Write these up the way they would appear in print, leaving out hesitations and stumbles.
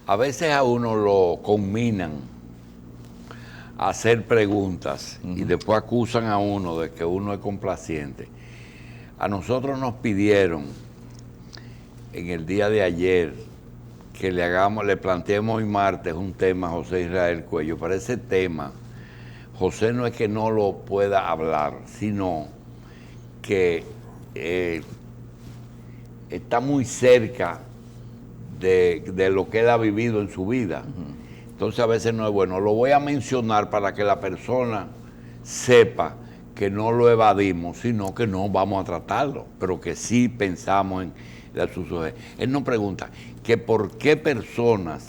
A veces a uno lo conminan a hacer preguntas y después acusan a uno de que uno es complaciente. A nosotros nos pidieron en el día de ayer que le planteemos hoy martes un tema a José Israel Cuello. Para ese tema, José no es que no lo pueda hablar, sino que está muy cerca de lo que él ha vivido en su vida. Entonces a veces no es bueno. Lo voy a mencionar para que la persona sepa que no lo evadimos, sino que no vamos a tratarlo, pero que sí pensamos en su sujeto. Él nos pregunta que por qué personas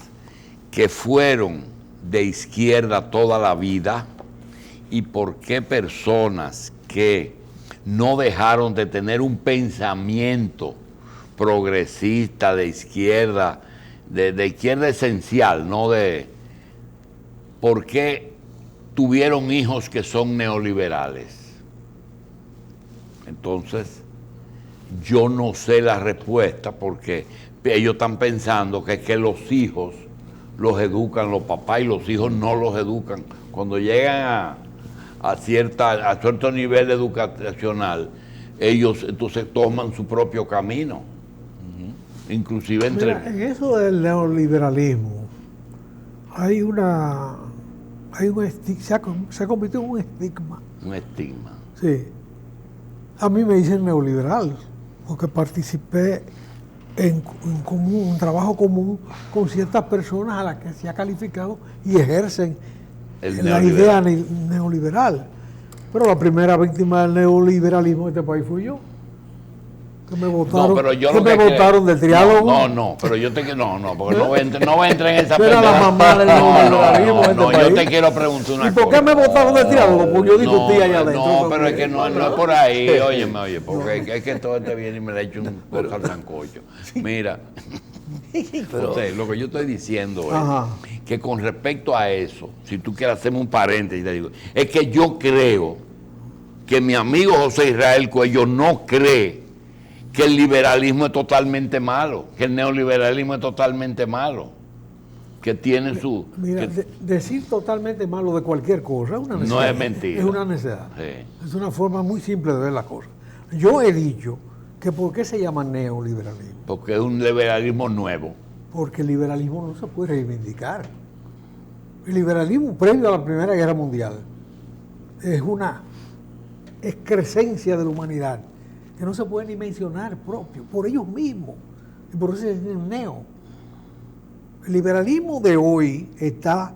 que fueron de izquierda toda la vida y por qué personas que no dejaron de tener un pensamiento progresista de izquierda, de izquierda esencial, no de... ¿Por qué tuvieron hijos que son neoliberales? Entonces, yo no sé la respuesta porque ellos están pensando que es que los hijos los educan los papás y los hijos no los educan. Cuando llegan a cierto nivel educacional, ellos entonces toman su propio camino. Inclusive entre... Mira, en eso del neoliberalismo se ha convertido en un estigma. Un estigma. Sí. A mí me dicen neoliberal, porque participé en un trabajo común con ciertas personas a las que se ha calificado y ejercen la idea neoliberal. Pero la primera víctima del neoliberalismo de este país fui yo. Que me votaron, votaron del triálogo. No, pero yo te quiero, porque no voy a entrar en esa Era la mamá del neoliberalismo de este país. Yo te quiero preguntar una cosa. ¿Y por qué me votaron del triálogo? Porque yo discutí allá adentro. No, pero es que no es por ahí, oye, porque es que todo este viene y me le echo un cosa al sancocho. Mira, José, lo que yo estoy diciendo es que con respecto a eso, si tú quieres hacerme un paréntesis, te digo, es que yo creo que mi amigo José Israel Cuello no cree que el liberalismo es totalmente malo, que el neoliberalismo es totalmente malo, que tiene su... Mira, decir totalmente malo de cualquier cosa es una necesidad. No es mentira. Es una necesidad. Sí. Es una forma muy simple de ver las cosas. Yo he dicho que ¿por qué se llama neoliberalismo? Porque es un liberalismo nuevo. Porque el liberalismo no se puede reivindicar. El liberalismo previo a la Primera Guerra Mundial es una excrescencia de la humanidad que no se puede ni mencionar propio, por ellos mismos. Y por eso es el neo. El liberalismo de hoy está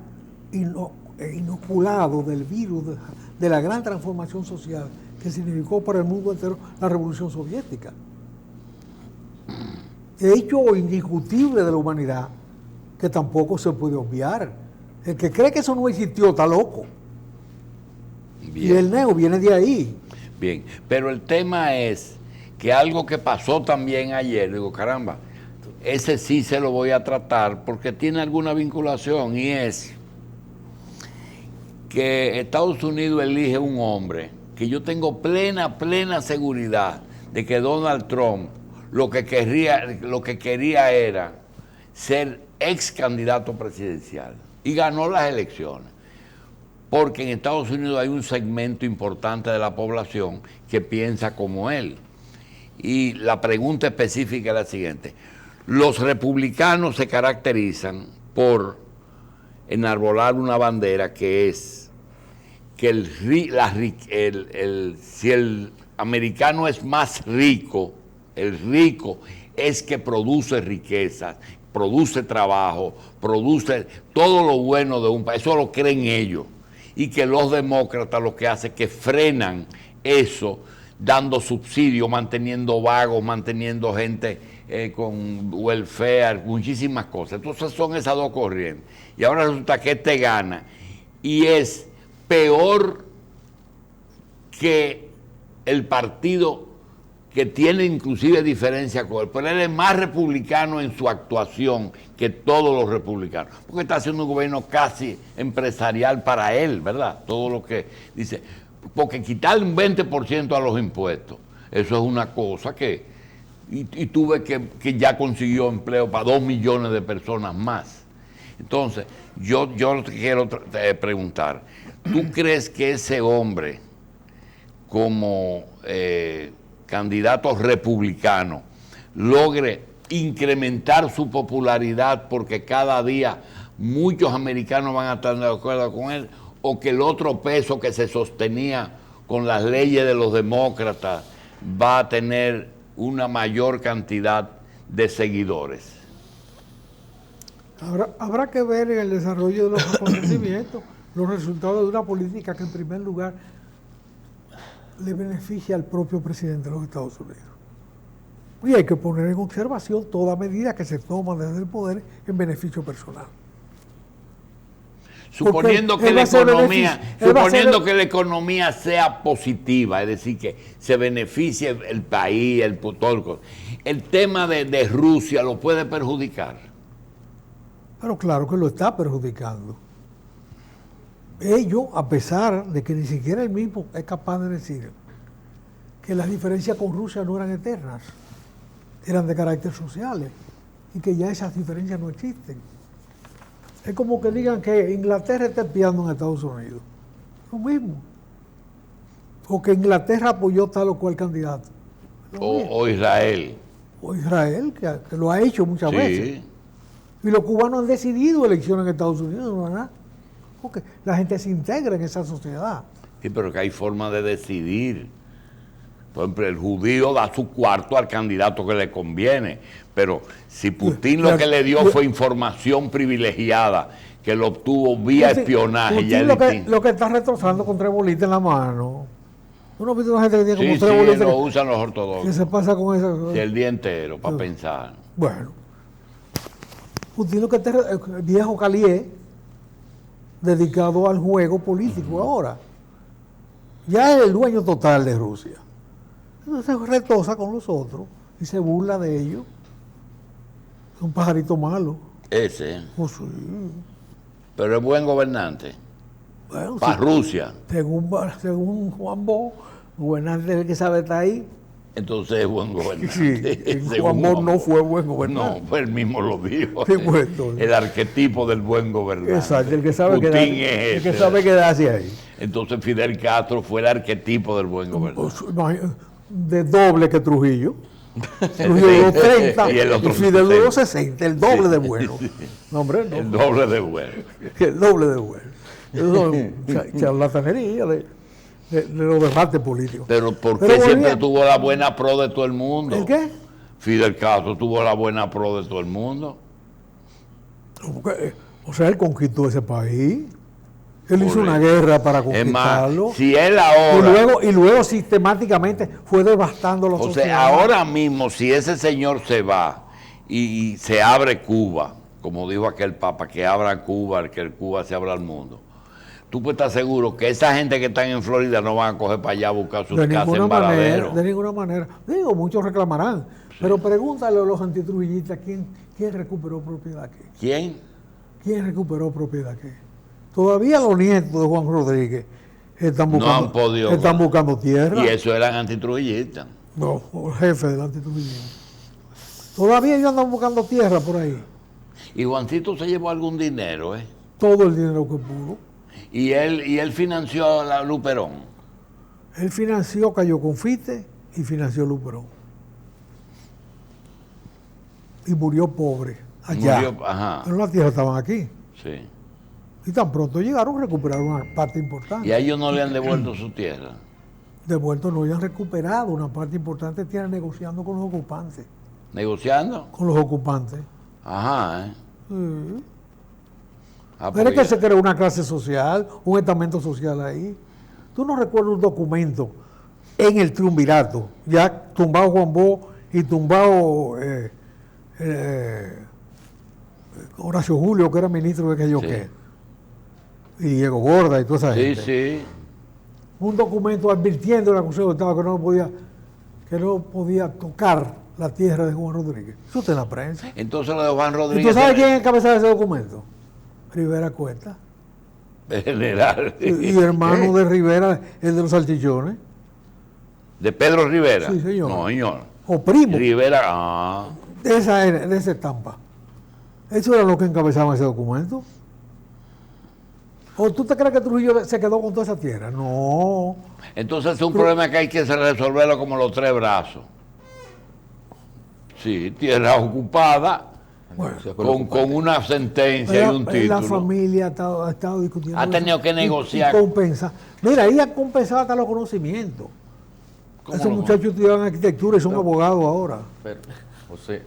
inoculado del virus de la gran transformación social que significó para el mundo entero la Revolución Soviética. Hecho indiscutible de la humanidad que tampoco se puede obviar. El que cree que eso no existió está loco. Bien. Y el neo viene de ahí. Bien, pero el tema es que algo que pasó también ayer, digo, caramba, ese sí se lo voy a tratar porque tiene alguna vinculación y es que Estados Unidos elige un hombre que yo tengo plena seguridad de que Donald Trump lo que quería era ser ex candidato presidencial y ganó las elecciones. Porque en Estados Unidos hay un segmento importante de la población que piensa como él. Y la pregunta específica es la siguiente. Los republicanos se caracterizan por enarbolar una bandera que es que si el americano es más rico, el rico es que produce riquezas, produce trabajo, produce todo lo bueno de un país. Eso lo creen ellos. Y que los demócratas lo que hacen es que frenan eso, dando subsidios, manteniendo vagos, manteniendo gente con welfare, muchísimas cosas. Entonces son esas dos corrientes. Y ahora resulta que este gana y es peor que el partido que tiene inclusive diferencia con él, pero él es más republicano en su actuación que todos los republicanos, porque está haciendo un gobierno casi empresarial para él, ¿verdad? Todo lo que dice, porque quitarle un 20% a los impuestos, eso es una cosa que, y tú ves que ya consiguió empleo para 2 millones de personas más. Entonces, yo te quiero preguntar, ¿tú crees que ese hombre, como candidato republicano, logre incrementar su popularidad porque cada día muchos americanos van a estar de acuerdo con él, o que el otro peso que se sostenía con las leyes de los demócratas va a tener una mayor cantidad de seguidores? Habrá que ver en el desarrollo de los acontecimientos los resultados de una política que en primer lugar le beneficia al propio presidente de los Estados Unidos. Y hay que poner en observación toda medida que se toma desde el poder en beneficio personal. Suponiendo que la economía sea positiva, es decir, que se beneficie el país, todo el tema de Rusia lo puede perjudicar. Pero claro que lo está perjudicando. Ello, a pesar de que ni siquiera él mismo es capaz de decir que las diferencias con Rusia no eran eternas, eran de carácter sociales, y que ya esas diferencias no existen. Es como que digan que Inglaterra está espiando en Estados Unidos. Lo mismo. O que Inglaterra apoyó tal o cual candidato. O Israel. O Israel, que lo ha hecho muchas veces. Y los cubanos han decidido elecciones en Estados Unidos, ¿no es verdad? Porque la gente se integra en esa sociedad. Sí, pero que hay forma de decidir. Por ejemplo, el judío da su cuarto al candidato que le conviene, pero si Putin lo que le dio fue información privilegiada, que lo obtuvo vía espionaje, Putin ya es lo que está retrasando con 3 bolitas en la mano. ¿Tú no has visto una gente que tiene como 3 bolitas? Sí, lo usan los ortodoxos. ¿Qué se pasa con eso? Sí, el día entero, para pensar. Bueno, Putin lo que está el viejo Calié, dedicado al juego político ahora. Ya es el dueño total de Rusia. Entonces se retosa con los otros y se burla de ellos. Es un pajarito malo. Ese. Oh, sí. Pero es buen gobernante. Bueno, para Rusia. Según Juan Bo, gobernante que sabe estar ahí. Entonces es buen gobernante. Sí, Juan Bo no fue buen gobernante. No, pues él mismo lo dijo. Sí, bueno, el arquetipo del buen gobernante. Exacto, el que sabe quedarse, el que sabe quedarse ahí. Entonces Fidel Castro fue el arquetipo del buen gobernante. De doble que Trujillo. Trujillo duró 30 y Fidel duró 60, el doble de bueno. No, hombre, no. El doble de bueno. El doble de bueno. Eso es charlatanería de los debates políticos. Pero ¿por qué siempre tuvo la buena pro de todo el mundo? ¿El qué? Fidel Castro tuvo la buena pro de todo el mundo. O sea, él conquistó ese país. Él hizo una guerra para conquistarlo. Es más, si él ahora... Y luego sistemáticamente fue devastando la sociedad. O sea, ahora mismo, si ese señor se va y se abre Cuba, como dijo aquel papa, que abra Cuba, que Cuba se abra al mundo, tú puedes estar seguro que esa gente que están en Florida no van a coger para allá a buscar sus casas en Varadero. De ninguna manera. Digo, muchos reclamarán. Sí. Pero pregúntale a los antitrujillistas quién recuperó propiedad aquí. ¿Quién recuperó propiedad aquí? Todavía los nietos de Juan Rodríguez están buscando tierra. Y eso eran antitrujillistas. No, el jefe del antitrujillismo. Todavía ellos andan buscando tierra por ahí. Y Juancito se llevó algún dinero, ¿eh? Todo el dinero que pudo. ¿Y él financió a la Luperón? Él financió Cayo Confite y financió Luperón. Y murió pobre allá. Pero las tierras estaban aquí. Sí. Y tan pronto llegaron, recuperaron una parte importante. ¿Y a ellos no le han devuelto su tierra? Devuelto no, ellos han recuperado una parte importante, tienen negociando con los ocupantes. ¿Negociando? Con los ocupantes. Ajá, Sí. Pero es que se creó una clase social, un estamento social ahí. ¿Tú no recuerdas un documento en el triunvirato, ya tumbado Juan Bo y tumbado Horacio Julio, que era ministro de aquello que? Y Diego Borda y toda esa gente. Sí. Un documento advirtiendo al Consejo de Estado que no podía tocar la tierra de Juan Rodríguez. Eso está en la prensa. Entonces lo de Juan Rodríguez... ¿Y tú sabes quién encabezaba ese documento? Rivera Cuesta. General. Y hermano de Rivera, el de los salchichones. ¿De Pedro Rivera? Sí, señor. No, señor. O primo. Rivera, De esa estampa. Eso era lo que encabezaba ese documento. ¿O tú te crees que Trujillo se quedó con toda esa tierra? No. Entonces es un problema que hay que resolverlo como los tres brazos. Sí, tierra ocupada, Bueno, con una sentencia y un título. La familia ha estado discutiendo. Ha tenido que negociar. Y compensa. Mira, ahí ha compensado hasta los conocimientos. Esos muchachos estudiaban arquitectura y son abogados ahora. Pero, José,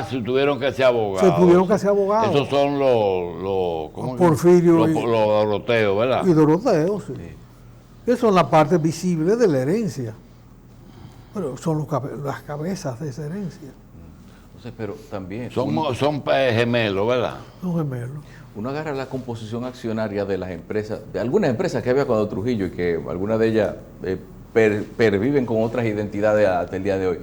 si tuvieron que ser abogados. Se tuvieron que ser abogados. Esos son los Porfirio los Doroteos, ¿verdad? Y Doroteo, sí. Que son la parte visible de la herencia. Pero son las cabezas de esa herencia. José, pero también Son gemelos, ¿verdad? Son gemelos. uno agarra la composición accionaria de las empresas, de algunas empresas que había cuando Trujillo y que algunas de ellas perviven con otras identidades hasta el día de hoy.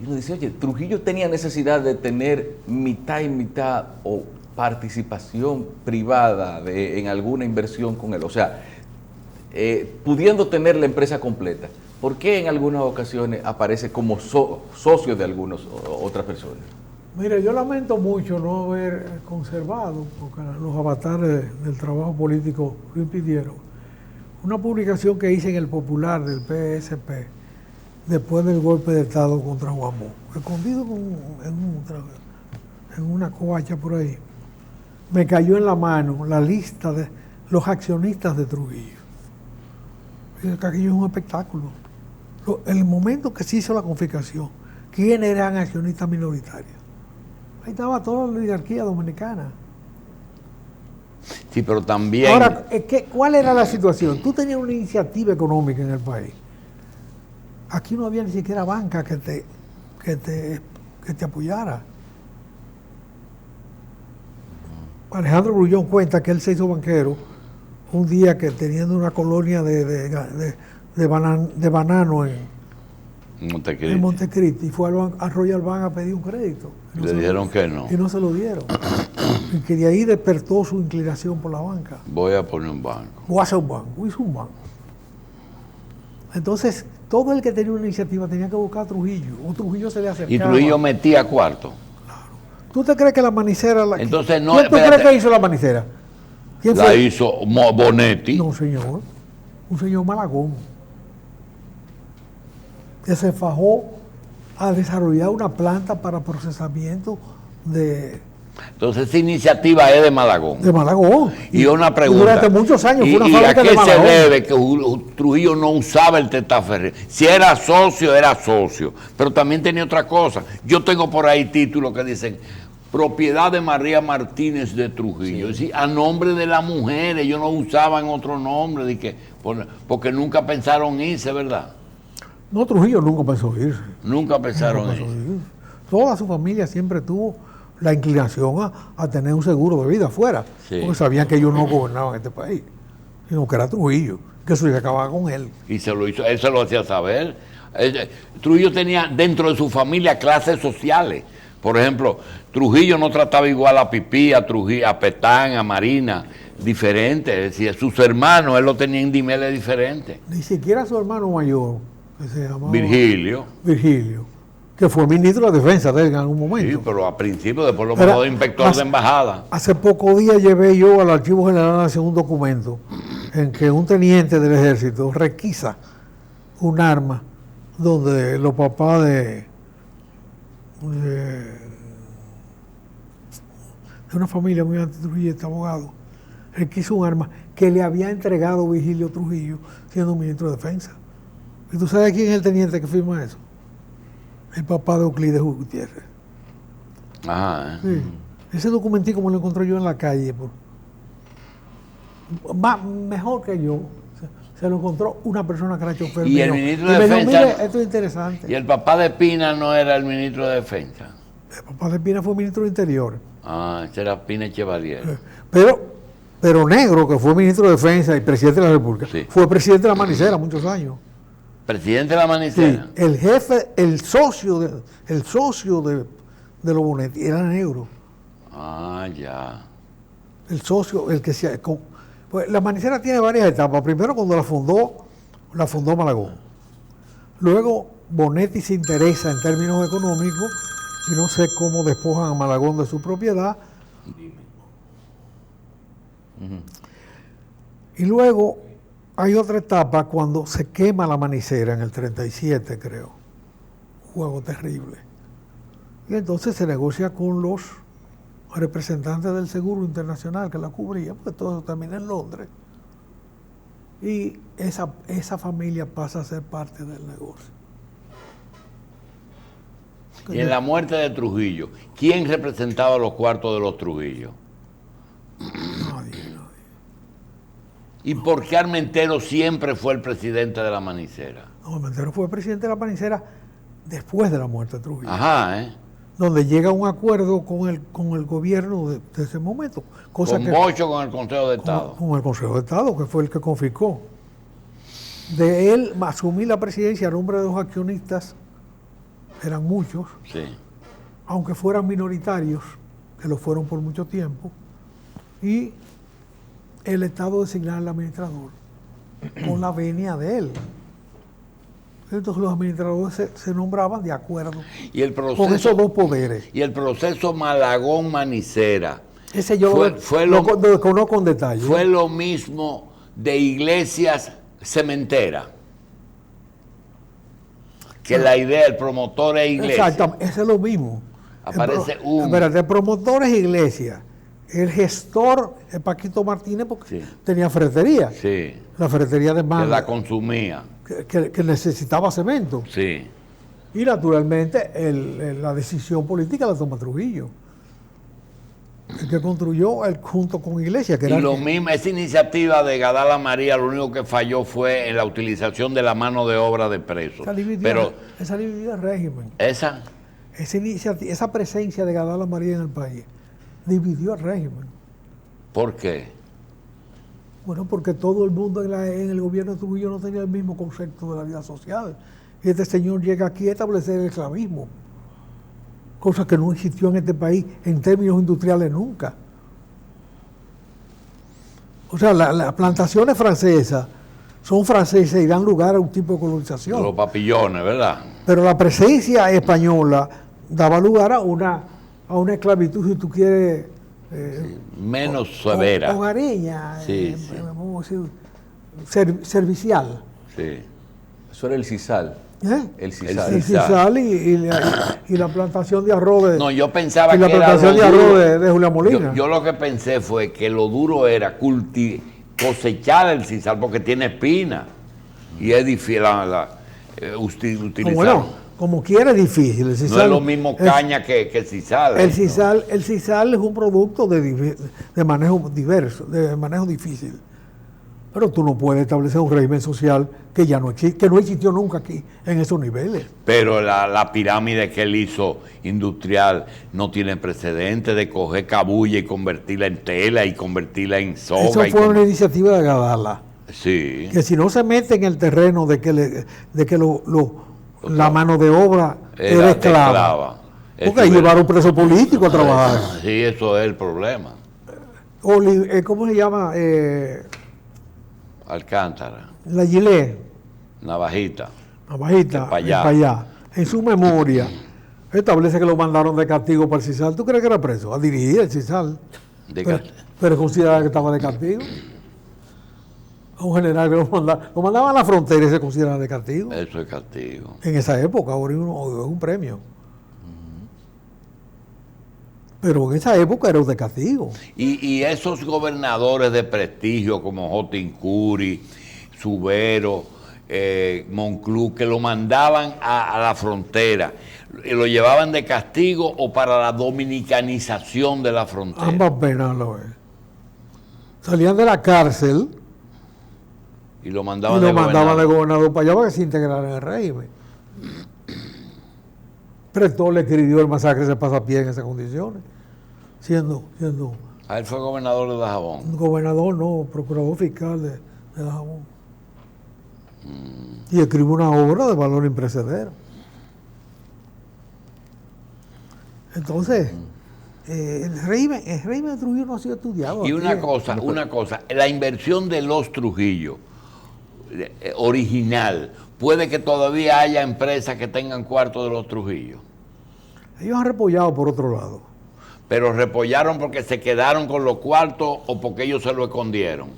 Y uno dice, oye, Trujillo tenía necesidad de tener mitad y mitad o participación privada en alguna inversión con él. O sea, pudiendo tener la empresa completa. ¿Por qué en algunas ocasiones aparece como socio de algunas otras personas? Mira, yo lamento mucho no haber conservado, porque los avatares del trabajo político lo impidieron, una publicación que hice en el Popular del PSP después del golpe de Estado contra Juan Bosch, escondido en una covacha por ahí. Me cayó en la mano la lista de los accionistas de Trujillo. Y aquello es un espectáculo. En el momento que se hizo la confiscación, ¿quiénes eran accionistas minoritarios? Ahí estaba toda la oligarquía dominicana. Sí, pero también... Ahora, ¿cuál era la situación? Tú tenías una iniciativa económica en el país. Aquí no había ni siquiera banca que te apoyara. Alejandro Grullón cuenta que él se hizo banquero un día que teniendo una colonia de banano en Montecristi y fue al Royal Bank a pedir un crédito. Le dijeron que no. Y no se lo dieron. Y que de ahí despertó su inclinación por la banca. Voy a poner un banco. O hacer un banco, hizo un banco. Entonces, todo el que tenía una iniciativa tenía que buscar a Trujillo. O Trujillo se le acercaba. Y Trujillo metía cuarto. ¿Tú te crees que la manicera... Entonces, no, ¿Quién tú crees que hizo la manicera? ¿Quién la fue? hizo Bonetti. No, señor. Un señor Malagón. Que se fajó a desarrollar una planta para procesamiento de Entonces, esa iniciativa es de Malagón. De Malagón. Y una pregunta. Y durante muchos años fue una ¿Y fábrica a qué de Malagón? se debe que Trujillo no usaba el testaferro? Si era socio, era socio. Pero también tenía otra cosa. Yo tengo por ahí títulos que dicen propiedad de María Martínez de Trujillo. Sí. Es decir, a nombre de las mujeres. Ellos no usaban otro nombre. De que, porque nunca pensaron irse, ¿verdad? No, Trujillo nunca pensó irse. Nunca pensaron irse. Toda su familia siempre tuvo la inclinación a tener un seguro de vida afuera, sí. Porque sabían que ellos no gobernaban este país, sino que era Trujillo, que eso se acababa con él. Y se lo hizo, él se lo hacía saber. Trujillo tenía dentro de su familia clases sociales. Por ejemplo, Trujillo no trataba igual a Pipí, a Trujillo, a Petán, a Marina, diferentes. Es decir, sus hermanos, él lo tenía en niveles diferentes. Ni siquiera su hermano mayor, que se llamaba Virgilio, que fue ministro de Defensa de él en algún momento. Sí, pero a principio, después lo pasó de inspector de embajada. Hace pocos días llevé yo al Archivo General Nacional un documento en que un teniente del ejército requisa un arma donde los papás de una familia muy antitrujillista, abogado, requisa un arma que le había entregado Virgilio Trujillo siendo ministro de Defensa. ¿Y tú sabes quién es el teniente que firma eso? El papá de Euclides Gutiérrez. Ajá. Sí. Ese documentico me lo encontré yo en la calle. Mejor que yo. Se lo encontró una persona que era chofer. Y el ministro de Defensa. Dijo, mire, esto es interesante. Y el papá de Pina no era el ministro de Defensa. El papá de Pina fue ministro de Interior. Ese era Pina Chevalier. Pero Negro, que fue ministro de Defensa y presidente de la República, sí. Fue presidente de la Manicera muchos años. Presidente de la Manicera. Sí, el jefe, el socio de los Bonetti era Negro. Ya. El socio, el que se... Pues la Manicera tiene varias etapas. Primero cuando la fundó Malagón. Luego Bonetti se interesa en términos económicos y no sé cómo despojan a Malagón de su propiedad. Y luego hay otra etapa cuando se quema la Manicera en el 37, creo. Un juego terrible. Y entonces se negocia con los representantes del Seguro Internacional que la cubrían, porque todo termina en Londres. Y esa familia pasa a ser parte del negocio. Y en la muerte de Trujillo, ¿quién representaba los cuartos de los Trujillo? Nadie. ¿Y por qué Armentero siempre fue el presidente de la Manicera? No, Armentero fue presidente de la Manicera después de la muerte de Trujillo. Ajá, Donde llega a un acuerdo con el gobierno de ese momento. Con Bocho, con el Consejo de Estado. Con el Consejo de Estado, que fue el que confiscó. De él asumí la presidencia a nombre de los accionistas, eran muchos, Sí. aunque fueran minoritarios, que lo fueron por mucho tiempo, y el Estado designaba al administrador con la venia de él. Entonces los administradores se nombraban de acuerdo Y el con proceso, esos dos poderes. y el proceso Malagón-Manicera Ese yo fue lo conozco con detalle. fue lo mismo de Iglesias Cementera. Que la idea, el promotor es Iglesias. Exactamente, ese es lo mismo. Aparece el promotor es Iglesia. El gestor es Paquito Martínez porque Sí. tenía ferretería. Sí. La ferretería de Que mano. la consumía. Que necesitaba cemento. Sí. Y naturalmente la decisión política la toma Trujillo. El que construyó junto con Iglesia. Que Y era lo mismo, esa iniciativa de Gadala María, lo único que falló fue en la utilización de la mano de obra de presos. esa dividió el régimen. Esa presencia de Gadala María en el país dividió el régimen. ¿Por qué? Bueno, porque todo el mundo en el gobierno de Trujillo no tenía el mismo concepto de la vida social. Y este señor llega aquí a establecer el esclavismo, cosa que no existió en este país en términos industriales nunca. O sea, las plantaciones francesas son francesas y dan lugar a un tipo de colonización. Los papillones, ¿verdad? Pero la presencia española daba lugar a una esclavitud, si tú quieres, Menos severa. hogareña, Sí, sí. vamos a decir, servicial. Sí. Eso era el CISAL. ¿Eh? El CISAL. El sisal y la plantación de arroz No, yo pensaba y la que era plantación lo de arroz duro. de Julián Molina. Yo lo que pensé fue que lo duro era cosechar el sisal porque tiene espina. Y es difícil utilizar. Bueno, como quiera es difícil. El No sisal es lo mismo caña que sisal. El sisal es un producto de manejo diverso, de manejo difícil. Pero tú no puedes establecer un régimen social que ya no existe, que no existió nunca aquí en esos niveles. Pero la pirámide que él hizo industrial no tiene precedente de coger cabulla y convertirla en tela y convertirla en soga. Eso fue una iniciativa de Gadala. Sí. Que si no se mete en el terreno de que la mano de obra era esclava. Porque ahí llevaron preso político a trabajar. Sí, eso es el problema. ¿Cómo se llama? Alcántara, La Gilet. Navajita. Navajita, para allá. En su memoria, establece que lo mandaron de castigo para el CISAL. ¿Tú crees que era preso? A dirigir el CISAL. Pero consideraba que estaba de castigo. A un general que lo mandaban a la frontera y se consideraba de castigo. Eso es castigo. En esa época, ahora es un premio. Pero en esa época era de castigo. Y esos gobernadores de prestigio como Jotin Curi, Subero, Monclú, que lo mandaban a la frontera, ¿lo llevaban de castigo o para la dominicanización de la frontera? Ambas penas lo es. Salían de la cárcel Y lo mandaban de gobernador para allá para que se integrara en el régimen. Pretón le escribió el masacre de Pasapié en esas condiciones, siendo A él fue gobernador de Dajabón. gobernador, no, procurador fiscal de Dajabón. Y escribió una obra de valor imprecedero. Entonces, el régimen de Trujillo no ha sido estudiado. Y una cosa, la inversión de los Trujillo original, puede que todavía haya empresas que tengan cuartos de los Trujillo. Ellos han repollado por otro lado. Pero repollaron porque se quedaron con los cuartos o porque ellos se lo escondieron.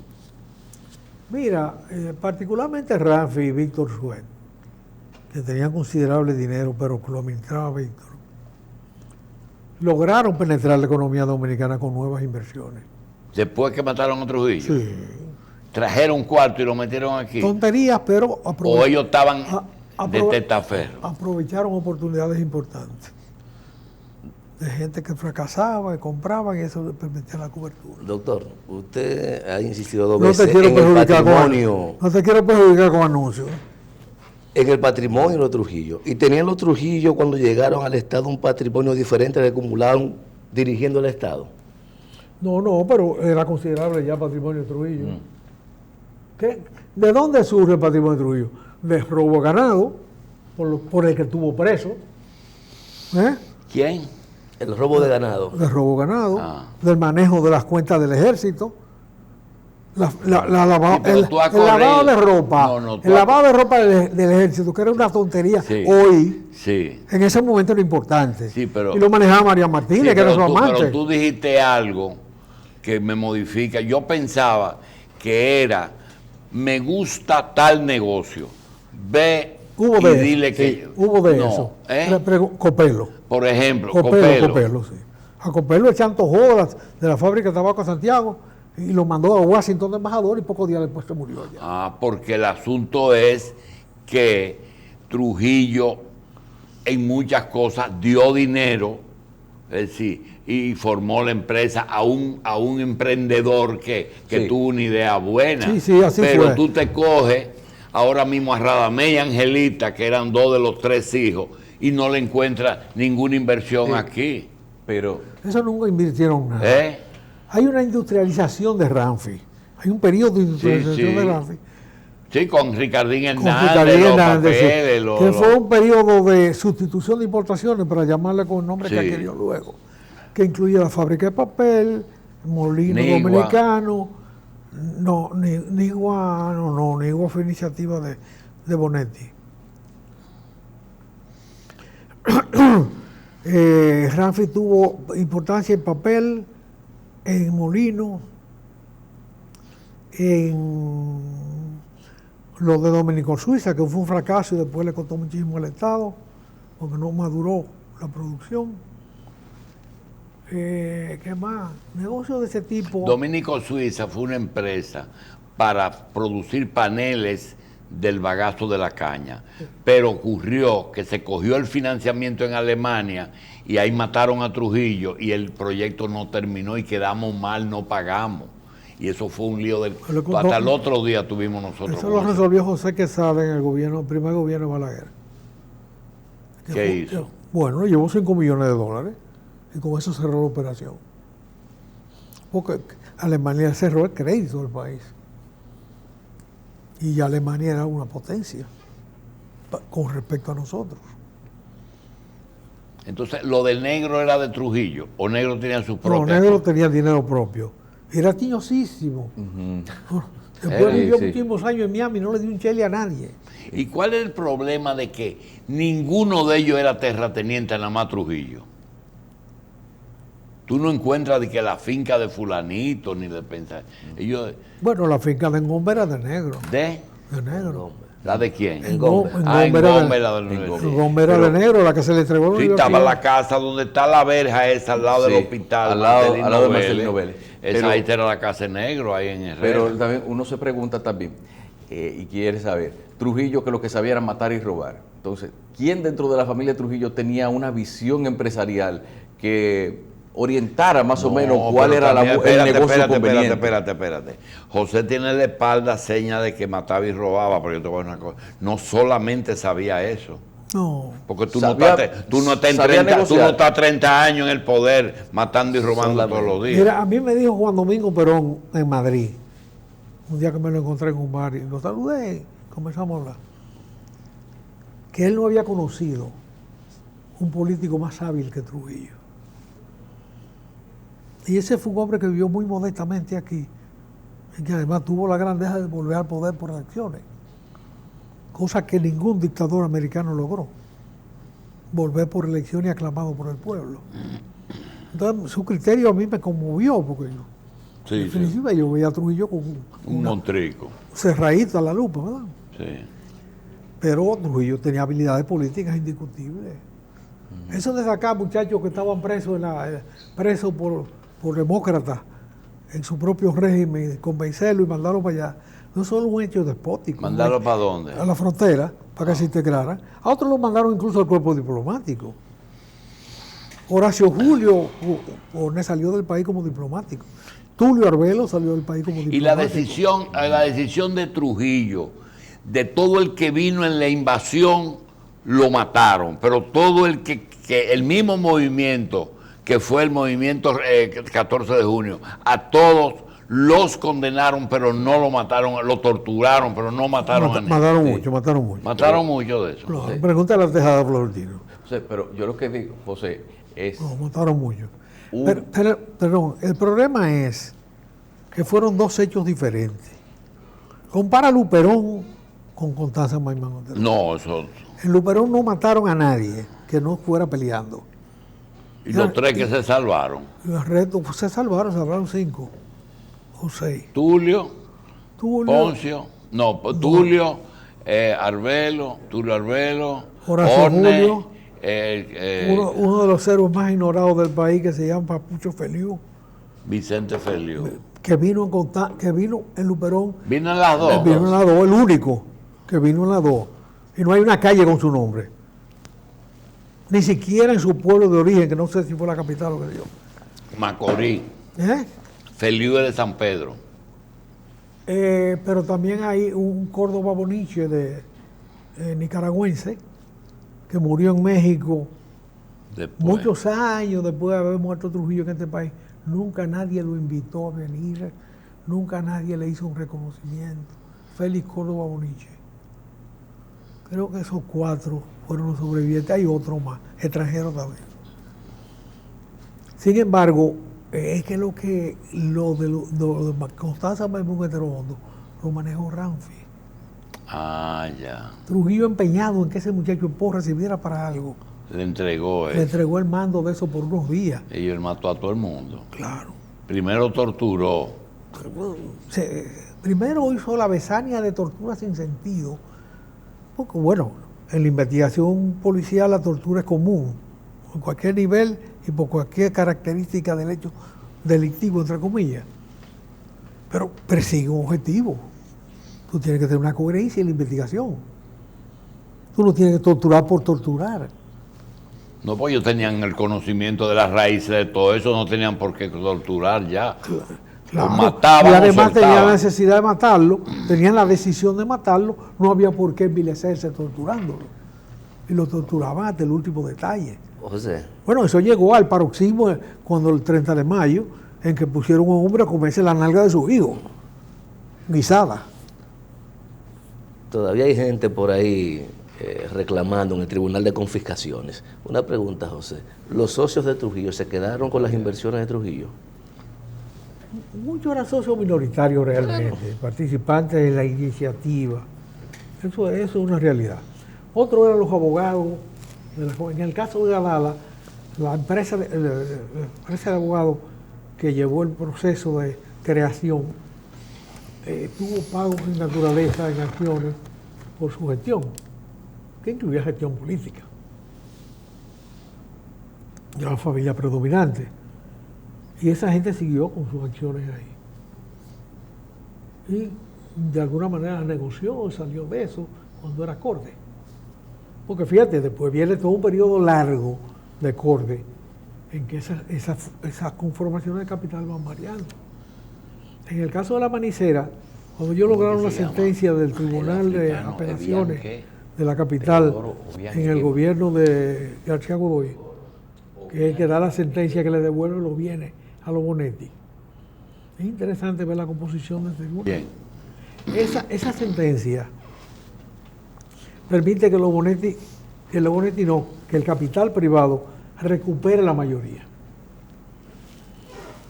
Mira, particularmente Ramfi y Víctor Suet, que tenían considerable dinero, pero que lo administraba Víctor, lograron penetrar la economía dominicana con nuevas inversiones. Después que mataron a Trujillo. Sí. Trajeron cuarto y lo metieron aquí. Tonterías, pero O ellos estaban de testaferro. aprovecharon oportunidades importantes de gente que fracasaba, que compraban y eso les permitía la cobertura. Doctor, usted ha insistido dos No te veces quiero en el perjudicar patrimonio, no te quiero perjudicar con anuncios. en el patrimonio de los Trujillo. Y tenían los Trujillo cuando llegaron al Estado un patrimonio diferente que acumularon dirigiendo el Estado. No, pero era considerable ya patrimonio de Trujillo. ¿De dónde surge el patrimonio de Trujillo? De robo ganado, por el que estuvo preso. ¿Quién? El robo de ganado. De robo ganado, del manejo de las cuentas del ejército, el lavado de ropa, el lavado de ropa del ejército, que era una tontería hoy, en ese momento era importante. Sí, pero, y lo manejaba María Martínez, que era su amante. Pero tú dijiste algo que me modifica. Yo pensaba que era, me gusta tal negocio, ve hubo y de dile eso, que... sí, hubo de eso. Copelo. Por ejemplo, Copelo, sí. A Copelo echan tojó de la fábrica de tabaco de Santiago y lo mandó a Washington de embajador y pocos días después se murió allá. Porque el asunto es que Trujillo en muchas cosas dio dinero, es decir, y formó la empresa a un emprendedor que tuvo una idea buena. Sí, así pero fue. Tú te coges ahora mismo a Radamés y Angelita, que eran dos de los tres hijos, y no le encuentras ninguna inversión aquí. Pero eso nunca invirtieron nada. Hay una industrialización de Ramfi. Hay un periodo de industrialización de Ramfi. Sí, con Ricardín Hernández, que fue un periodo de sustitución de importaciones, para llamarle con el nombre que adquirió luego, que incluía la fábrica de papel, molino dominicano, Nigua fue iniciativa de Bonetti. Ramfi tuvo importancia en papel, en molino, en lo de Dominico Suiza, que fue un fracaso y después le costó muchísimo al Estado, porque no maduró la producción. ¿Qué más? Negocios de ese tipo. Dominico Suiza fue una empresa para producir paneles del bagazo de la caña, pero ocurrió que se cogió el financiamiento en Alemania y ahí mataron a Trujillo y el proyecto no terminó y quedamos mal, no pagamos. Y eso fue un lío hasta el otro día tuvimos nosotros. Eso lo resolvió José Quesada en el primer gobierno de Balaguer. ¿Qué hizo? Bueno, llevó $5 millones y con eso cerró la operación. Porque Alemania cerró el crédito del país. Y Alemania era una potencia con respecto a nosotros. Entonces, ¿lo del negro era de Trujillo o negro tenía su propia? No, negro tenía dinero propio. Era tiñosísimo. Después vivió muchísimos años en Miami, no le dio un chele a nadie. ¿Y cuál es el problema de que ninguno de ellos era terrateniente, nada más Trujillo? Tú no encuentras de que la finca de fulanito, ni de pensar. Bueno, la finca de Engombe era de negro. ¿De? De negro. ¿La de quién? Engombe era de negro, la que se le entregó. Sí, estaba la casa donde está la verja esa, al lado del hospital. Al lado de Marcelino Vélez. Esa ahí era la casa de negro, ahí en Herrera. Pero también uno se pregunta también, y quiere saber, Trujillo que lo que sabía era matar y robar. Entonces, ¿quién dentro de la familia Trujillo tenía una visión empresarial que orientara más o menos cuál era el negocio conveniente? Espérate. José tiene en la espalda señas de que mataba y robaba, pero yo te voy a decir una cosa. No solamente sabía eso. No. Porque tú no estás 30 años en el poder matando y robando todos los días. Mira, a mí me dijo Juan Domingo Perón en Madrid, un día que me lo encontré en un bar y lo saludé, comenzamos a hablar, que él no había conocido un político más hábil que Trujillo. Y ese fue un hombre que vivió muy modestamente aquí, y que además tuvo la grandeza de volver al poder por acciones, cosa que ningún dictador americano logró. volver por elección y aclamado por el pueblo. Entonces, su criterio a mí me conmovió, porque en Sí, sí. definitiva yo veía a Trujillo con Un montrico. cerradito a la lupa, ¿verdad? Sí. Pero Trujillo tenía habilidades políticas indiscutibles. Eso de sacar muchachos que estaban presos presos por demócratas en su propio régimen, convencerlo y mandarlo para allá, no es solo un hecho despótico. ¿Mandarlo para dónde? A la frontera, para que se integraran. A otros lo mandaron incluso al cuerpo diplomático. Horacio Julio salió del país como diplomático. Tulio Arbelo salió del país como diplomático. Y la decisión de Trujillo, de todo el que vino en la invasión, lo mataron, pero todo el que el mismo movimiento que fue el movimiento 14 de junio, a todos los condenaron, pero no lo mataron, lo torturaron, pero no mataron a nadie. Mataron mucho, mataron mucho. Mataron mucho de eso. No, pregúntale a Tejada Florentino. José, pero yo lo que digo, José, es... No, mataron mucho. Perdón, el problema es que fueron dos hechos diferentes. Compara Luperón con Constanza Maimán Otero. No, eso. En Luperón no mataron a nadie que no fuera peleando. Y los tres que se salvaron. Y el resto se salvaron 5 o 6. Tulio, Tulio, Poncio, Tulio, Arbelo, Horacio Orne, Julio, uno de los héroes más ignorados del país que se llama Papucho Feliu, Vicente Feliu. que vino en Luperón. Vino en las dos. Vino en las dos, el único que vino en las dos. Y no hay una calle con su nombre. Ni siquiera en su pueblo de origen, que no sé si fue la capital o qué dio. Macorís. ¿Eh? Feliu es de San Pedro. Pero también hay un Córdoba Boniche de nicaragüense que murió en México Después. muchos años después de haber muerto Trujillo en este país. Nunca nadie lo invitó a venir, nunca nadie le hizo un reconocimiento. Félix Córdoba Boniche. Creo que esos 4 fueron los sobrevivientes. Hay otro más, extranjeros también. Sin embargo, es que lo de Constanza Maimón Otero Hondo lo manejó Ramfi. Ah, ya. Trujillo empeñado en que ese muchacho Porra sirviera para algo. Le entregó Le eso. entregó el mando de eso por unos días. Y él mató a todo el mundo. Claro. Primero torturó. Primero hizo la besania de tortura sin sentido. Porque bueno, en la investigación policial la tortura es común. En cualquier nivel y por cualquier característica del hecho delictivo, entre comillas. Pero persigue un objetivo. Tú tienes que tener una coherencia en la investigación. Tú no tienes que torturar por torturar. No, pues ellos tenían el conocimiento de las raíces de todo eso, no tenían por qué torturar ya. Claro. Lo mataban Y o además tenían la soltaban. necesidad de matarlo, tenían la decisión de matarlo, no había por qué envilecerse torturándolo. Y lo torturaban hasta el último detalle. José, Bueno, eso llegó al paroxismo cuando el 30 de mayo, en que pusieron a un hombre a comerse la nalga de su hijo, guisada. todavía hay gente por ahí reclamando en el Tribunal de Confiscaciones. Una pregunta, José. ¿Los socios de Trujillo se quedaron con las inversiones de Trujillo? Muchos eran socios minoritarios realmente, participantes de la iniciativa. Eso es una realidad. Otros eran los abogados. En el caso de Galala, la empresa de abogados que llevó el proceso de creación tuvo pagos en naturaleza, en acciones, por su gestión, que incluía gestión política. De la familia predominante. Y esa gente siguió con sus acciones ahí. Y de alguna manera negoció, salió de eso cuando era acorde. Porque fíjate, después viene todo un periodo largo de acorde en que esas conformaciones de capital van variando. En el caso de la Manicera, cuando ellos lograron la sentencia del Tribunal de Apelaciones de la capital en el gobierno de García Godoy, que es el que da la sentencia que le devuelve los bienes a los Bonetti. Es interesante ver la composición del tribunal. Bien. Esa sentencia permite que que el capital privado recupere la mayoría.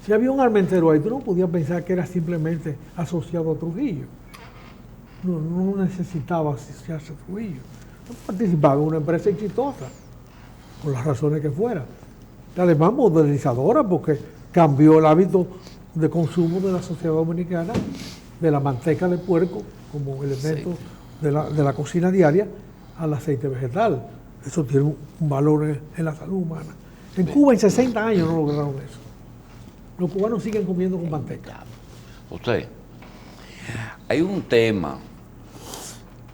Si había un armentero ahí, tú no podías pensar que era simplemente asociado a Trujillo. No necesitaba asociarse a Trujillo. No participaba en una empresa exitosa. por las razones que fueran. Además, modernizadora, porque cambió el hábito de consumo de la sociedad dominicana, de la manteca de puerco como elemento de la cocina diaria, al aceite vegetal. Eso tiene un valor en la salud humana. En Cuba en 60 años no lograron eso. Los cubanos siguen comiendo con manteca. Usted, hay un tema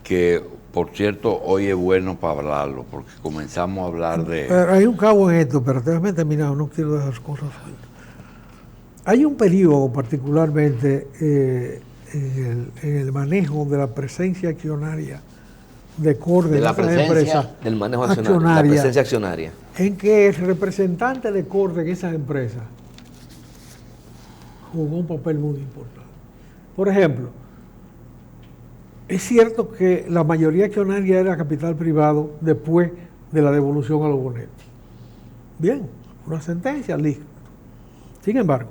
que, por cierto, hoy es bueno para hablarlo, porque comenzamos a hablar de... Pero hay un cabo en esto, pero déjame terminar, no quiero dejar las cosas sueltas. Hay un periodo particularmente en el manejo de la presencia accionaria de Corde de la esas presencia empresas del manejo accionario, la presencia accionaria. en que el representante de Corde en esas empresas jugó un papel muy importante. Por ejemplo, es cierto que la mayoría accionaria era capital privado después de la devolución a los Bonetti. Bien, una sentencia, listo. Sin embargo,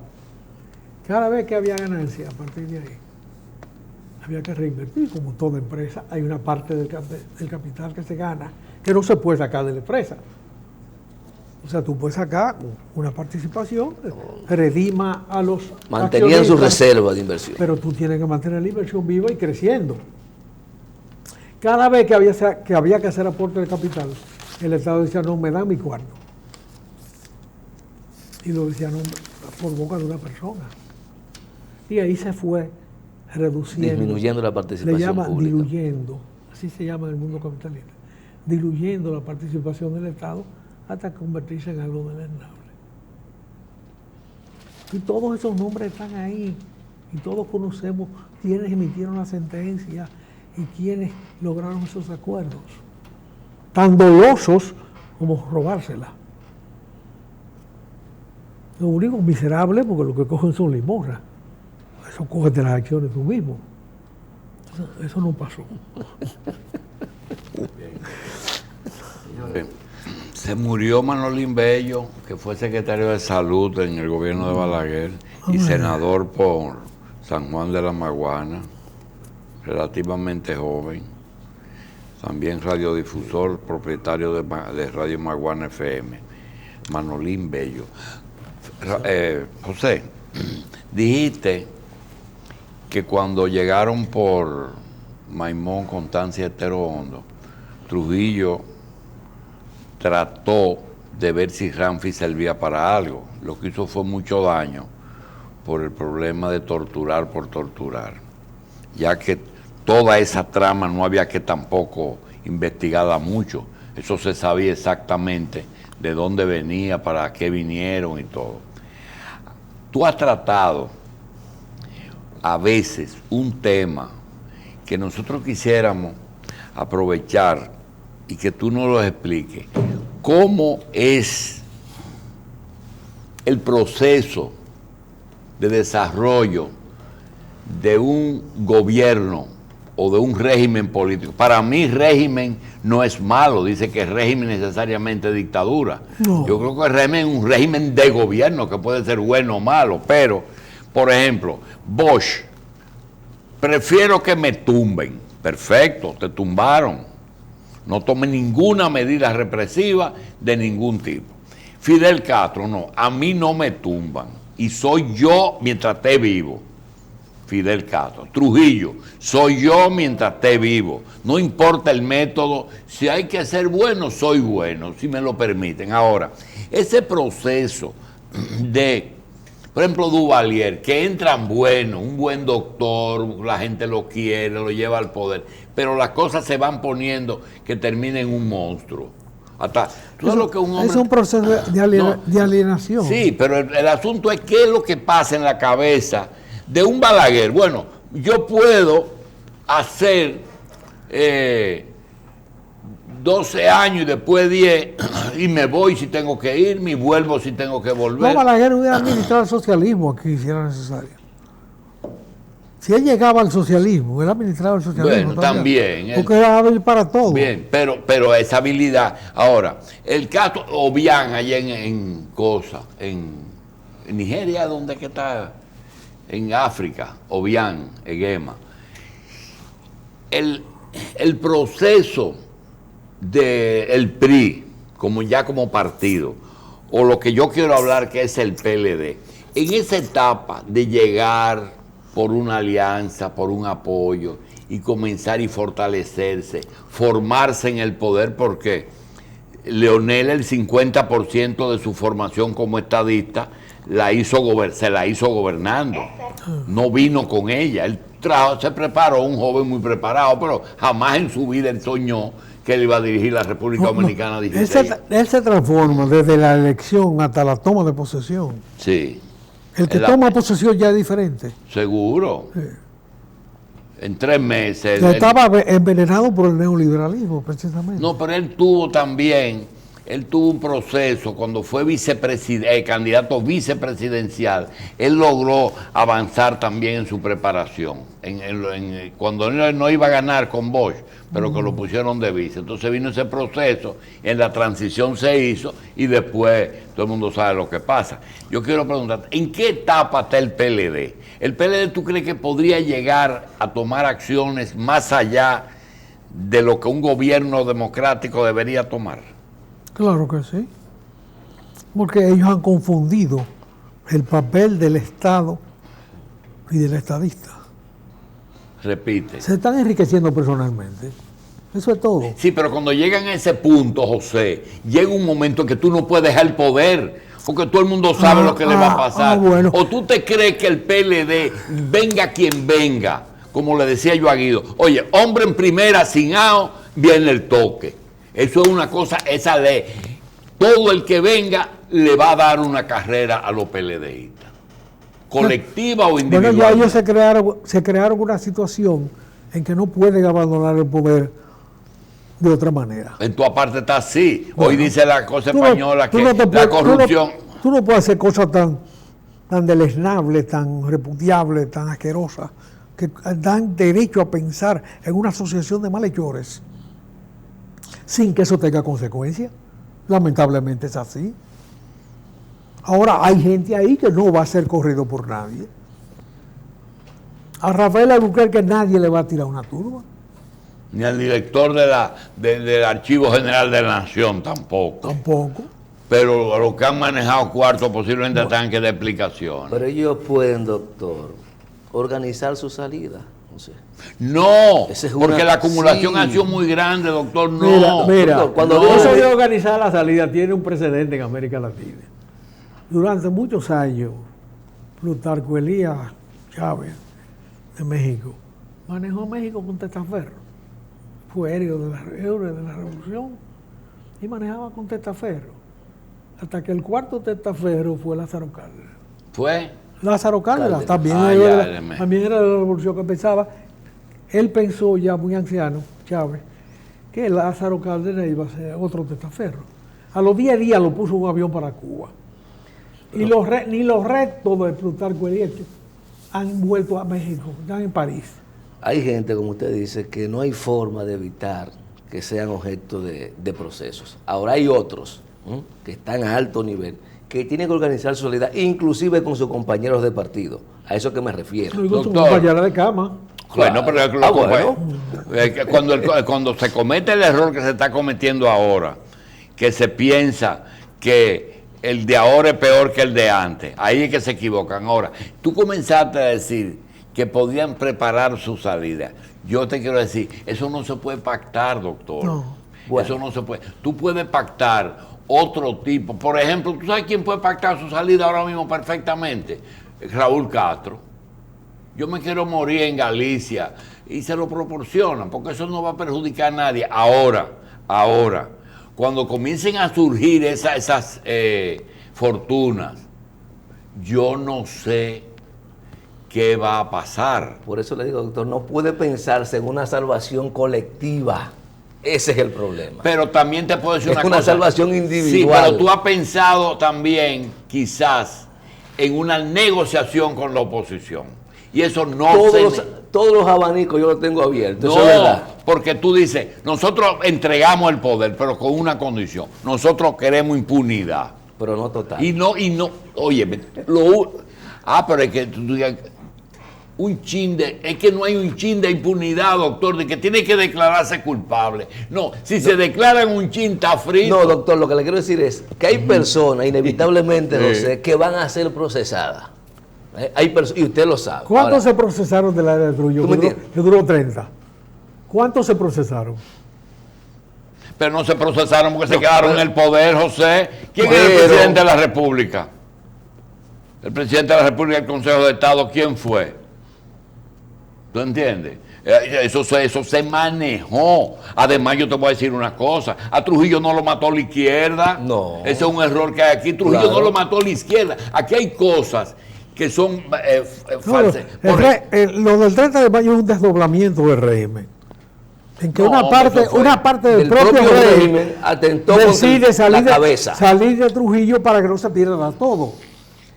cada vez que había ganancia a partir de ahí, había que reinvertir, como toda empresa. Hay una parte del capital que se gana que no se puede sacar de la empresa. O sea, tú puedes sacar una participación, redima a los Mantenían su reserva de inversión. pero tú tienes que mantener la inversión viva y creciendo. Cada vez que había que hacer aporte de capital, el Estado decía, no, me da mi cuarto. Y lo decía, no, por boca de una persona. Y ahí se fue reduciendo. Disminuyendo la participación Le llama pública. diluyendo, así se llama en el mundo capitalista, diluyendo la participación del Estado hasta convertirse en algo deleznable. Y todos esos nombres están ahí, y todos conocemos quienes emitieron la sentencia y quienes lograron esos acuerdos, tan dolosos como robársela. Lo único miserable, porque lo que cogen son limosnas. Eso cógete las acciones tú mismo. Eso no pasó. Se murió Manolín Bello, que fue secretario de Salud en el gobierno de Balaguer y senador por San Juan de la Maguana, relativamente joven. También radiodifusor, propietario de Radio Maguana FM. Manolín Bello. José, dijiste que cuando llegaron por Maimón, Constancia, Estero Hondo, Trujillo trató de ver si Ramfi servía para algo. Lo que hizo fue mucho daño por el problema de torturar por torturar, ya que toda esa trama no había que tampoco investigarla mucho. Eso se sabía exactamente de dónde venía, para qué vinieron y todo. Tú has tratado a veces un tema que nosotros quisiéramos aprovechar y que tú nos lo expliques. ¿Cómo es el proceso de desarrollo de un gobierno o de un régimen político? Para mí régimen no es malo, dice que régimen necesariamente dictadura. No. Yo creo que el régimen es un régimen de gobierno que puede ser bueno o malo, pero, por ejemplo, Bosch, prefiero que me tumben. Perfecto, te tumbaron. No tomen ninguna medida represiva de ningún tipo. Fidel Castro, no, a mí no me tumban. Y soy yo mientras esté vivo. Fidel Castro. Trujillo, soy yo mientras esté vivo. No importa el método, si hay que ser bueno, soy bueno, si me lo permiten. Ahora, ese proceso de, por ejemplo, Duvalier, que entran buenos, un buen doctor, la gente lo quiere, lo lleva al poder, pero las cosas se van poniendo que terminen en un monstruo. Hasta, ¿tú sabes lo que un hombre... Es un proceso de alienación. Sí, pero el asunto es qué es lo que pasa en la cabeza de un Balaguer. Bueno, yo puedo hacer 12 años y después 10 y me voy si tengo que irme y vuelvo si tengo que volver. No, Balaguer hubiera administrado el socialismo aquí si era necesario. Si él llegaba al socialismo, él administraba el socialismo. Bueno, también. Porque era hábil para todo. Bien, pero esa habilidad. Ahora, el caso Obiang allá en Nigeria, ¿dónde es que está? En África, Obiang, Egema. El proceso del PRI como partido, o lo que yo quiero hablar que es el PLD, en esa etapa de llegar por una alianza, por un apoyo, y comenzar y fortalecerse, formarse en el poder, porque Leonel el 50% de su formación como estadista se la hizo gobernando, no vino con ella, él se preparó, un joven muy preparado, pero jamás en su vida él soñó que él iba a dirigir la República Dominicana 16. Él se transforma desde la elección hasta la toma de posesión. Sí. El que toma posesión ya es diferente. Seguro. Sí. En 3 meses. Ya estaba envenenado por el neoliberalismo, precisamente. No, pero él tuvo un proceso cuando fue candidato vicepresidencial. Él logró avanzar también en su preparación. Cuando él no iba a ganar con Bosch, pero que lo pusieron de vice. Entonces vino ese proceso, en la transición se hizo y después todo el mundo sabe lo que pasa. Yo quiero preguntar, ¿en qué etapa está el PLD? ¿El PLD tú crees que podría llegar a tomar acciones más allá de lo que un gobierno democrático debería tomar? Claro que sí, porque ellos han confundido el papel del Estado y del estadista. Repite. Se están enriqueciendo personalmente, eso es todo. Sí, pero cuando llegan a ese punto, José, llega un momento en que tú no puedes dejar el poder, porque todo el mundo sabe lo que le va a pasar. Bueno. O tú te crees que el PLD, venga quien venga, como le decía yo a Guido, oye, hombre en primera, sin AO, viene el toque. Eso es una cosa, esa ley. Todo el que venga le va a dar una carrera a los PLDistas. Colectiva o individual. Bueno, ya ellos se crearon una situación en que no pueden abandonar el poder de otra manera. En tu parte está así. Bueno, hoy dice la cosa española que la corrupción... Tú no puedes hacer cosas tan deleznables, tan repudiables, tan asquerosas, que dan derecho a pensar en una asociación de malhechores sin que eso tenga consecuencias. Lamentablemente es así. Ahora hay gente ahí que no va a ser corrido por nadie. A Rafael Albuquerque nadie le va a tirar una turba. Ni al director del Archivo General de la Nación tampoco. Tampoco. Pero los que han manejado cuartos posiblemente tengan que dar explicaciones. Pero ellos pueden, doctor, organizar su salida. No, es porque la acumulación ha sido muy grande, doctor. No. Mira, doctor, cuando eso de organizar la salida tiene un precedente en América Latina. Durante muchos años, Plutarco Elías Chávez de México manejó México con testaferro. Fue héroe de la revolución y manejaba con testaferro. Hasta que el cuarto testaferro fue Lázaro Cárdenas. ¿Fue? Lázaro Cárdenas también, también era de la revolución que pensaba. Él pensó ya muy anciano, Chávez, que Lázaro Cárdenas iba a ser otro testaferro. A los 10 días lo puso un avión para Cuba. Y ni los restos de Plutarco Elías han vuelto a México, están en París. Hay gente, como usted dice, que no hay forma de evitar que sean objeto de procesos. Ahora hay otros que están a alto nivel, que tienen que organizar su salida, inclusive con sus compañeros de partido. A eso que me refiero. Con su compañera de cama. Bueno, pero cuando se comete el error que se está cometiendo ahora, que se piensa que el de ahora es peor que el de antes, ahí es que se equivocan. Ahora, tú comenzaste a decir que podían preparar su salida. Yo te quiero decir, eso no se puede pactar, doctor. No. Bueno. Eso no se puede. Tú puedes pactar otro tipo. Por ejemplo, ¿tú sabes quién puede pactar su salida ahora mismo perfectamente? Raúl Castro. Yo me quiero morir en Galicia y se lo proporcionan, porque eso no va a perjudicar a nadie. Ahora, cuando comiencen a surgir esas fortunas, yo no sé qué va a pasar. Por eso le digo, doctor, no puede pensarse en una salvación colectiva. Ese es el problema. Pero también te puedo decir es una cosa. Salvación individual. Sí, pero tú has pensado también, quizás, en una negociación con la oposición. Y eso no todos los abanicos yo los tengo abiertos. No, eso es verdad. porque tú dices, nosotros entregamos el poder, pero con una condición. Nosotros queremos impunidad. Pero no total. Y no, oye, pero es que tú digas, es que no hay un chin de impunidad, doctor, de que tiene que declararse culpable. No, si se declaran un chin, está frito. No, doctor, lo que le quiero decir es que hay personas, inevitablemente, José, que van a ser procesadas. Hay y usted lo sabe. ¿Cuántos Ahora, se procesaron del área de Trujillo? ¿tú me Que duró 30. ¿Cuántos se procesaron? Pero no se procesaron porque se quedaron en el poder, José. ¿Quién es el Pero- presidente de la República? El presidente de la República del Consejo de Estado, ¿quién fue? ¿Tú entiendes? Eso se manejó. Además, yo te voy a decir una cosa. A Trujillo no lo mató la izquierda. No. Ese es un error que hay aquí. Trujillo Claro. no lo mató la izquierda. Aquí hay cosas que son No, falsas. lo del 30 de mayo es un desdoblamiento del régimen. En que No, una eso fue parte del el propio régimen atentó decide contra la cabeza. salir de Trujillo para que no se pierda todo.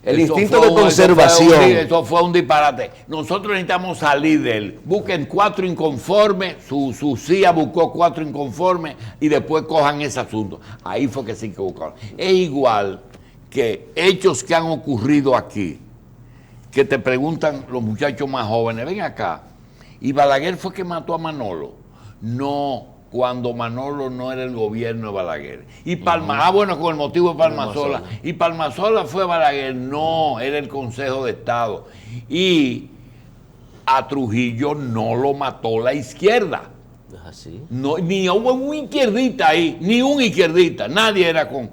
El Eso instinto fue de un- conservación. Eso fue un disparate. Nosotros necesitamos salir de él. Busquen 4 inconformes, su CIA buscó 4 inconformes y después cojan ese asunto. Ahí fue que se equivocaron. Es igual que hechos que han ocurrido aquí, que te preguntan los muchachos más jóvenes, ven acá, ¿y Balaguer fue que mató a Manolo? No, cuando Manolo no era el gobierno de Balaguer. Y bueno, con el motivo de Palmasola. Y Palmasola fue Balaguer, no, era el Consejo de Estado. Y a Trujillo no lo mató la izquierda. Es así. No, ni hubo un izquierdita ahí, ni un izquierdita. Nadie era con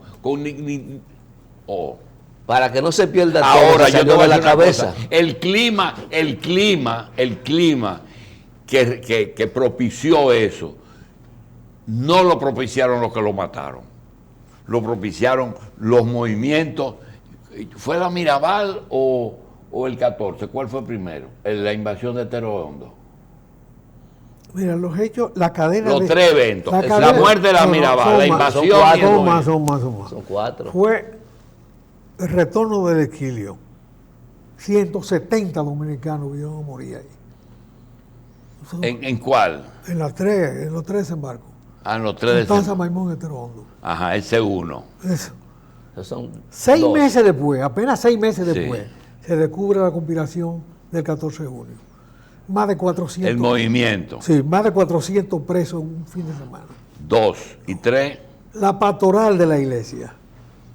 Para que no se pierda todo, Ahora se yo te salió voy a de la decir una cabeza. cosa. El clima que propició eso, no lo propiciaron los que lo mataron. Lo propiciaron los movimientos. ¿Fue la Mirabal o el 14? ¿Cuál fue primero? La invasión de Terro Hondo. Mira, los hechos, la cadena Los de... 3 eventos. La cadena- muerte de la no, Mirabal, son la más, invasión y el Son movimiento. más, son más, son más. Son 4. Fue el retorno del exilio. 170 dominicanos vieron a morir ahí. ¿En cuál? En los 3 desembarcos. En los 3 de Plaza septiembre. Maimón y Terro Hondo. Ajá, ese uno. Eso. Son 6 2. meses después, apenas 6 meses Sí. después, se descubre la conspiración del 14 de junio. Más de 400. El movimiento. Sí, más de 400 presos en un fin de semana. 2 y 3. La pastoral de la iglesia.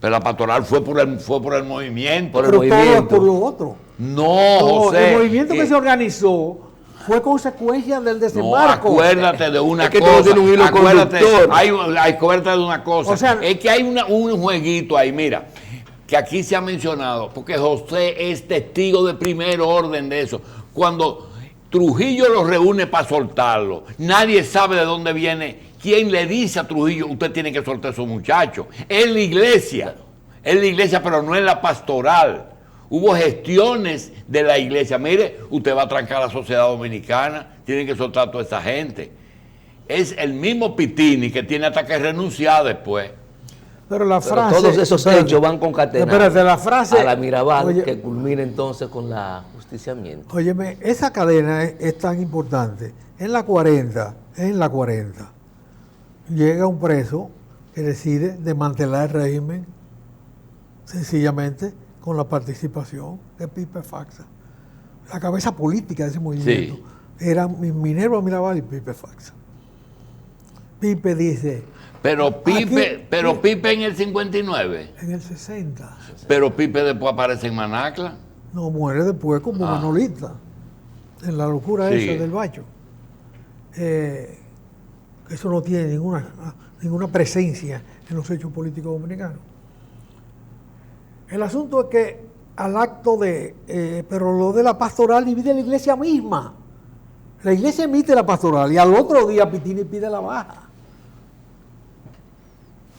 Pero la pastoral fue por el movimiento. Por el Pero todo es movimiento. por lo otro. No, No, José. el movimiento que se organizó fue consecuencia del No, desembarco. acuérdate de una Es que cosa. todo tiene un hilo conductor. Acuérdate de una cosa. O sea, es que hay un jueguito ahí, mira, que aquí se ha mencionado, porque José es testigo de primer orden de eso. Cuando Trujillo los reúne para soltarlo, nadie sabe de dónde viene. ¿Quién le dice a Trujillo, usted tiene que soltar a esos muchachos? Es la iglesia. Es la iglesia, pero no es la pastoral. Hubo gestiones de la iglesia. Mire, usted va a trancar a la sociedad dominicana, tienen que soltar a toda esa gente. Es el mismo Pitini que tiene hasta que renunciar después. Pero la Pero frase. todos esos espérate, hechos van concatenados Espérate, la frase. a la Mirabal, Oye, que culmina entonces con la justiciamiento. Óyeme, esa cadena es tan importante. En la 40, llega un preso que decide desmantelar el régimen sencillamente con la participación de Pipe Faxa. La cabeza política de ese movimiento era Minerva Mirabal y Pipe Faxa. Pipe dice, Pero Pipe, Aquí- Pipe en el 59. en el 60, Pero Pipe después aparece en Manacla. no muere después como manolista, en la locura Sigue. esa del Bacho. Eso no tiene ninguna presencia en los hechos políticos dominicanos. El asunto es que al acto pero lo de la pastoral divide la iglesia misma. La iglesia emite la pastoral y al otro día Pitini pide la baja.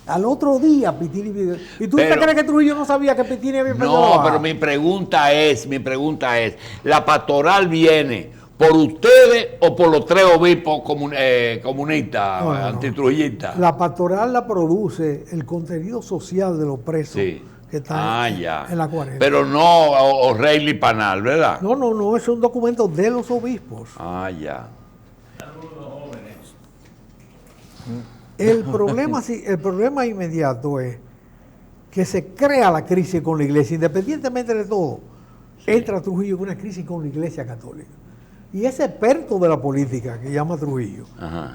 Al otro día Pitini pide. ¿Y tú te Pero- crees que Trujillo no sabía que Pitini había pedido la No, baja? pero mi pregunta es, ¿la pastoral viene por ustedes o por los 3 obispos comunistas, No, no, no. antitrujillistas? La pastoral la produce el contenido social de los presos Sí. que están ya. en la 40. Pero no O'Reilly Panal, ¿verdad? No, es un documento de los obispos. Ya. El problema inmediato es que se crea la crisis con la iglesia, independientemente de todo. entra Trujillo en una crisis con la Iglesia Católica. Y ese experto de la política que llama Trujillo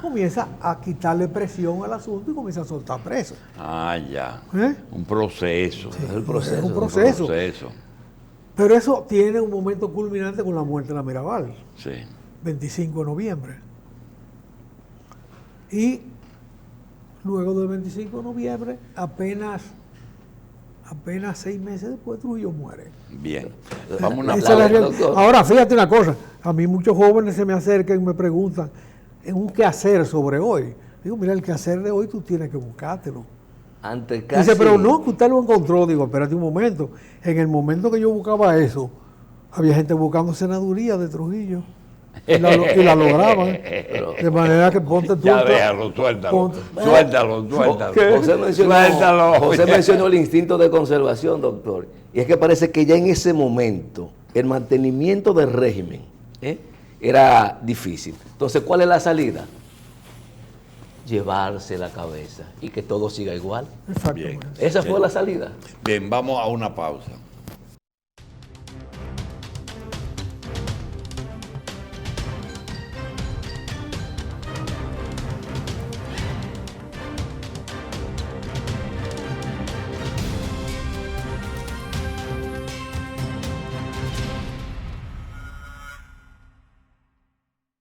comienza a quitarle presión al asunto y comienza a soltar presos. Ah, ya. ¿Eh? Un proceso. Es el proceso. Es un proceso. Un proceso. Pero eso tiene un momento culminante con la muerte de la Mirabal, Sí. 25 de noviembre. Y luego del 25 de noviembre, apenas 6 meses después, Trujillo muere. Bien. Vamos a una Esa es la pausa. realidad. doctor. Ahora, fíjate una cosa, a mí muchos jóvenes se me acercan y me preguntan, en un quehacer sobre hoy. Digo, mira, el quehacer de hoy tú tienes que buscártelo. Ante casi... Dice, pero no, que usted lo encontró. Digo, espérate un momento. En el momento que yo buscaba eso, había gente buscando senaduría de Trujillo. Y la lograban. De manera que ponte tú... Ya déjalo, suéltalo. Suéltalo. José mencionó el instinto de conservación, doctor. Y es que parece que ya en ese momento el mantenimiento del régimen era difícil. Entonces, ¿cuál es la salida? Llevarse la cabeza y que todo siga igual. Exactamente. Bien. Esa fue la salida. Bien, vamos a una pausa.